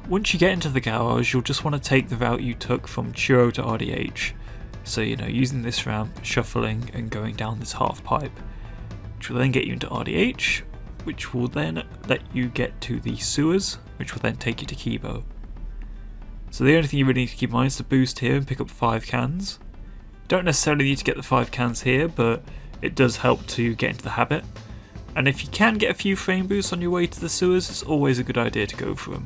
Once you get into the garage, you'll just want to take the route you took from Churro to RDH. So, using this ramp, shuffling and going down this half pipe, which will then get you into RDH, which will then let you get to the sewers, which will then take you to Kibo. So the only thing you really need to keep in mind is to boost here and pick up 5 cans. Don't necessarily need to get the 5 cans here, but it does help to get into the habit. And if you can get a few frame boosts on your way to the sewers, it's always a good idea to go for them.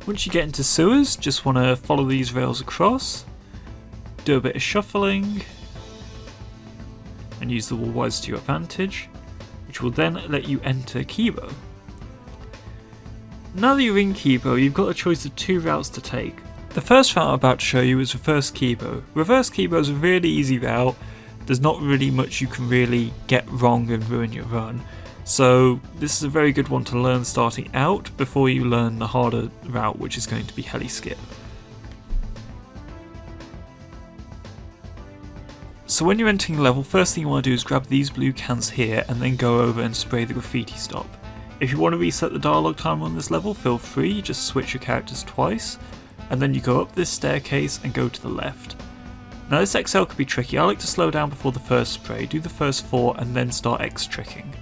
Once you get into sewers, just want to follow these rails across, do a bit of shuffling, and use the wall wides to your advantage, which will then let you enter Kibo. Now that you're in Kibo, you've got a choice of 2 routes to take. The first route I'm about to show you is Reverse Kibo. Reverse Kibo is a really easy route. There's not really much you can really get wrong and ruin your run. So this is a very good one to learn starting out before you learn the harder route, which is going to be Heli Skip. So when you're entering a level, first thing you want to do is grab these blue cans here and then go over and spray the graffiti stop. If you want to reset the dialogue timer on this level, feel free, just switch your characters twice, and then you go up this staircase and go to the left. Now this XL could be tricky. I like to slow down before the first spray, do the first 4 and then start X-tricking.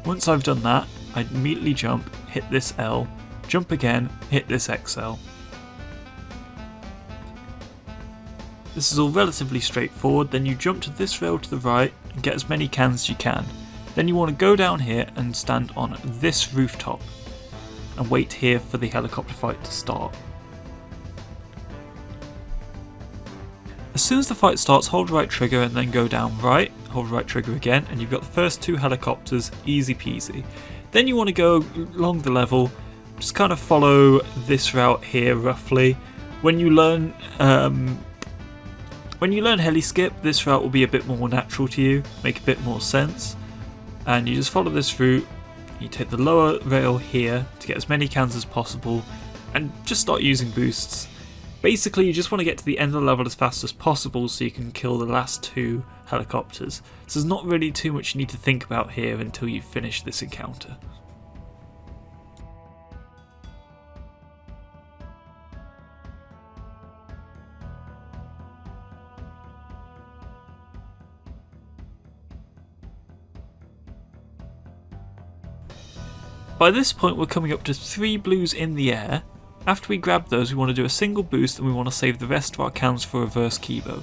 Once I've done that, I immediately jump, hit this L, jump again, hit this XL. This is all relatively straightforward. Then you jump to this rail to the right and get as many cans as you can. Then you want to go down here and stand on this rooftop and wait here for the helicopter fight to start. As soon as the fight starts, hold right trigger and then go down right, hold right trigger again, and you've got the first 2 helicopters, easy peasy. Then you want to go along the level, just kind of follow this route here roughly. When you learn Heli Skip, this route will be a bit more natural to you, make a bit more sense. And you just follow this route, you take the lower rail here to get as many cans as possible, and just start using boosts. Basically, you just want to get to the end of the level as fast as possible so you can kill the last 2 helicopters. So there's not really too much you need to think about here until you finish this encounter. By this point we're coming up to 3 blues in the air. After we grab those, we want to do a single boost and we want to save the rest of our cans for Reverse Kibo.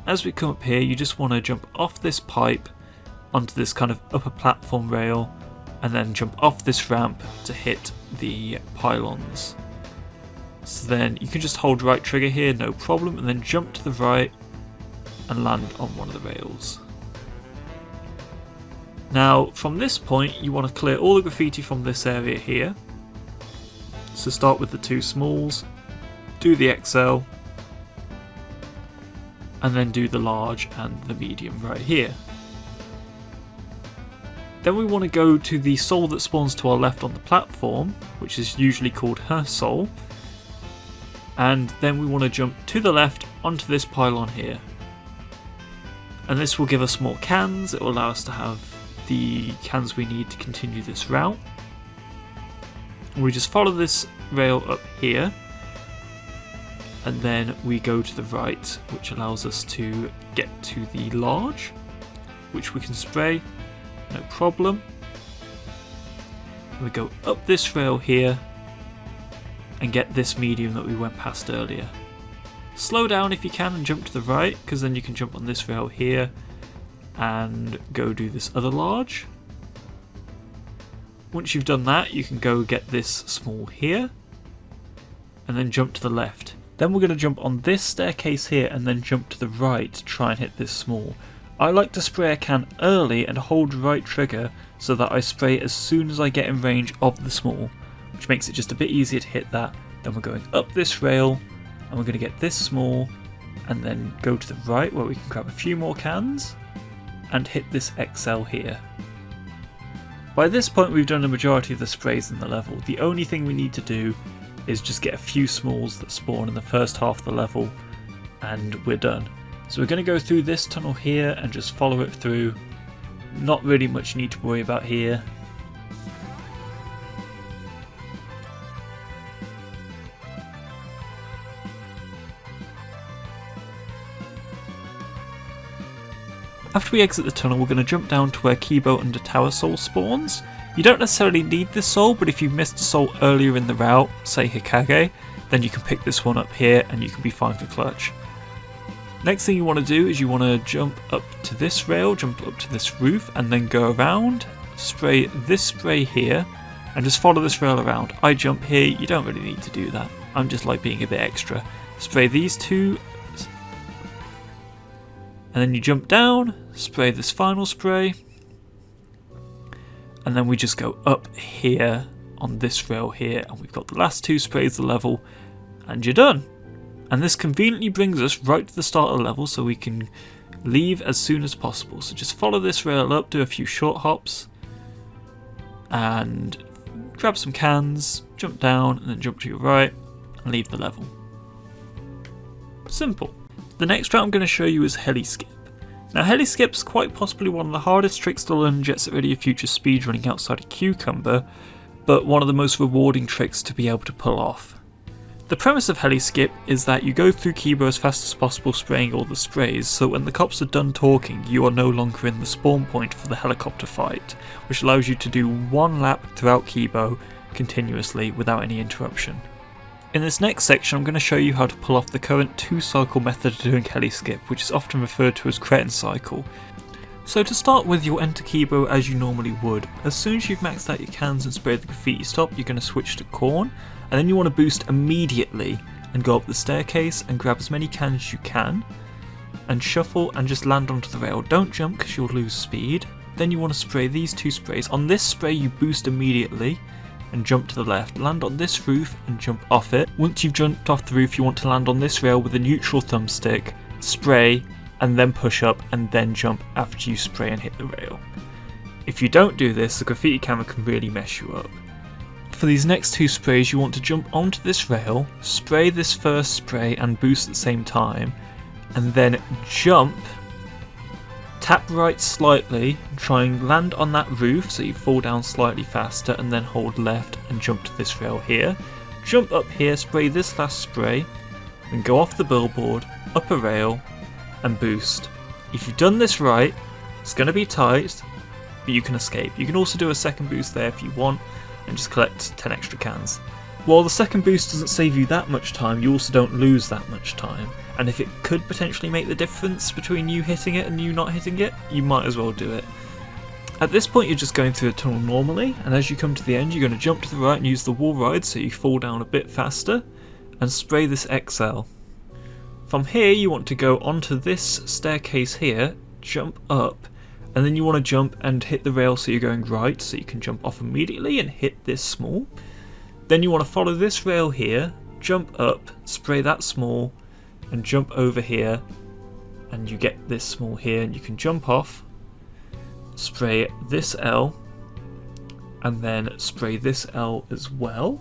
As we come up here, you just want to jump off this pipe onto this kind of upper platform rail and then jump off this ramp to hit the pylons. So then you can just hold right trigger here, no problem, and then jump to the right and land on one of the rails. Now from this point you want to clear all the graffiti from this area here. So start with the 2 smalls, do the XL, and then do the large and the medium right here. Then we want to go to the soul that spawns to our left on the platform, which is usually called her soul, and then we want to jump to the left onto this pylon here. And this will give us more cans, it will allow us to have the cans we need to continue this route. We just follow this rail up here and then we go to the right, which allows us to get to the large, which we can spray, no problem. And we go up this rail here and get this medium that we went past earlier. Slow down if you can and jump to the right, because then you can jump on this rail here and go do this other large. Once you've done that, you can go get this small here and then jump to the left. Then we're going to jump on this staircase here and then jump to the right to try and hit this small. I like to spray a can early and hold right trigger so that I spray as soon as I get in range of the small, which makes it just a bit easier to hit that. Then we're going up this rail and we're going to get this small and then go to the right where we can grab a few more cans and hit this XL here. By this point we've done a majority of the sprays in the level. The only thing we need to do is just get a few smalls that spawn in the first half of the level and we're done. So we're going to go through this tunnel here and just follow it through. Not really much you need to worry about here. After we exit the tunnel, we're going to jump down to where Kibo and the Tower Soul spawns. You don't necessarily need this soul, but if you've missed a soul earlier in the route, say Hikage, then you can pick this one up here and you can be fine for clutch. Next thing you want to do is you want to jump up to this rail, jump up to this roof, and then go around, spray this spray here, and just follow this rail around. I jump here, you don't really need to do that. I'm just like being a bit extra. Spray these two, and then you jump down, spray this final spray, and then we just go up here on this rail here, and we've got the last two sprays of the level, and you're done. And this conveniently brings us right to the start of the level, so we can leave as soon as possible. So just follow this rail up, do a few short hops, and grab some cans, jump down, and then jump to your right, and leave the level. Simple. The next route I'm going to show you is Heli Skip. Now Heli Skip's quite possibly one of the hardest tricks to learn in Jet Set Radio Future speedrunning outside of Cucumber, but one of the most rewarding tricks to be able to pull off. The premise of Heli Skip is that you go through Kibo as fast as possible spraying all the sprays, so when the cops are done talking you are no longer in the spawn point for the helicopter fight, which allows you to do one lap throughout Kibo continuously without any interruption. In this next section I'm going to show you how to pull off the current 2-cycle method of doing Heli Skip, which is often referred to as Cretin Cycle. So to start with, you'll enter Kibo as you normally would. As soon as you've maxed out your cans and sprayed the graffiti stop, you're going to switch to corn, and then you want to boost immediately and go up the staircase and grab as many cans as you can, and shuffle and just land onto the rail. Don't jump because you'll lose speed. Then you want to spray these two sprays. On this spray you boost immediately and jump to the left, land on this roof and jump off it. Once you've jumped off the roof you want to land on this rail with a neutral thumbstick, spray, and then push up and then jump after you spray and hit the rail. If you don't do this, the graffiti camera can really mess you up. For these next two sprays you want to jump onto this rail, spray this first spray and boost at the same time, and then jump, tap right slightly, try and land on that roof so you fall down slightly faster, and then hold left and jump to this rail here. Jump up here, spray this last spray, then go off the billboard, up a rail, and boost. If you've done this right, it's going to be tight, but you can escape. You can also do a second boost there if you want, and just collect 10 extra cans. While the second boost doesn't save you that much time, you also don't lose that much time, and if it could potentially make the difference between you hitting it and you not hitting it, you might as well do it. At this point you're just going through the tunnel normally, and as you come to the end you're going to jump to the right and use the wall ride so you fall down a bit faster, and spray this XL. From here you want to go onto this staircase here, jump up, and then you want to jump and hit the rail so you're going right, so you can jump off immediately and hit this small. Then you want to follow this rail here, jump up, spray that small, and jump over here, and you get this small here, and you can jump off, spray this L, and then spray this L as well,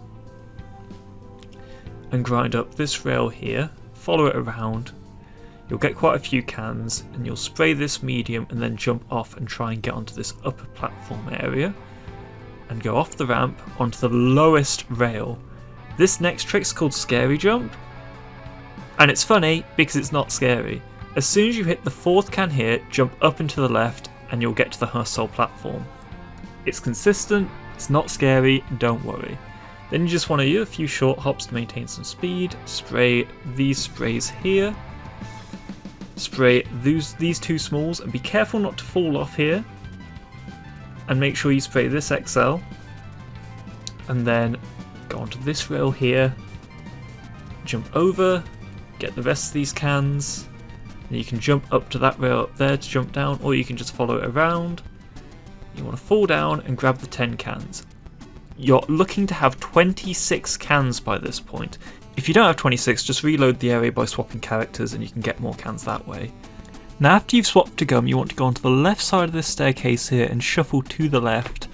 and grind up this rail here, follow it around. You'll get quite a few cans, and you'll spray this medium and then jump off and try and get onto this upper platform area, and go off the ramp onto the lowest rail. This next trick's called Scary Jump, and it's funny because it's not scary. As soon as you hit the fourth can here, jump up and to the left and you'll get to the Hustle platform. It's consistent, it's not scary, don't worry. Then you just want to do a few short hops to maintain some speed, spray these sprays here, spray these two smalls, and be careful not to fall off here, and make sure you spray this XL, and then go onto this rail here, jump over, get the rest of these cans, and you can jump up to that rail up there to jump down, or you can just follow it around. You want to fall down and grab the 10 cans. You're looking to have 26 cans by this point. If you don't have 26, just reload the area by swapping characters and you can get more cans that way. Now after you've swapped to gum, you want to go onto the left side of this staircase here and shuffle to the left.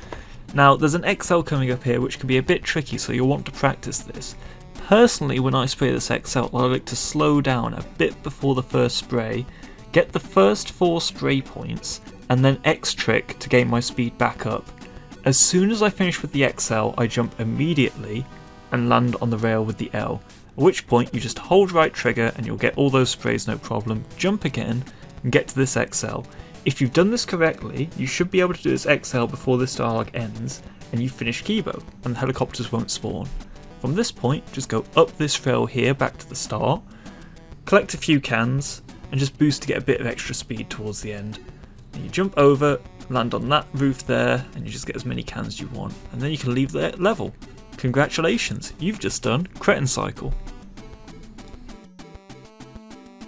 Now there's an XL coming up here which can be a bit tricky, so you'll want to practice this. Personally, when I spray this XL, I like to slow down a bit before the first spray, get the first 4 spray points, and then X trick to gain my speed back up. As soon as I finish with the XL, I jump immediately and land on the rail with the L, at which point you just hold right trigger and you'll get all those sprays no problem, jump again and get to this XL. If you've done this correctly, you should be able to do this exhale before this dialogue ends, and you finish Kibo, and the helicopters won't spawn. From this point, just go up this trail here back to the start, collect a few cans, and just boost to get a bit of extra speed towards the end. And you jump over, land on that roof there, and you just get as many cans as you want, and then you can leave the level. Congratulations, you've just done Cretin Cycle.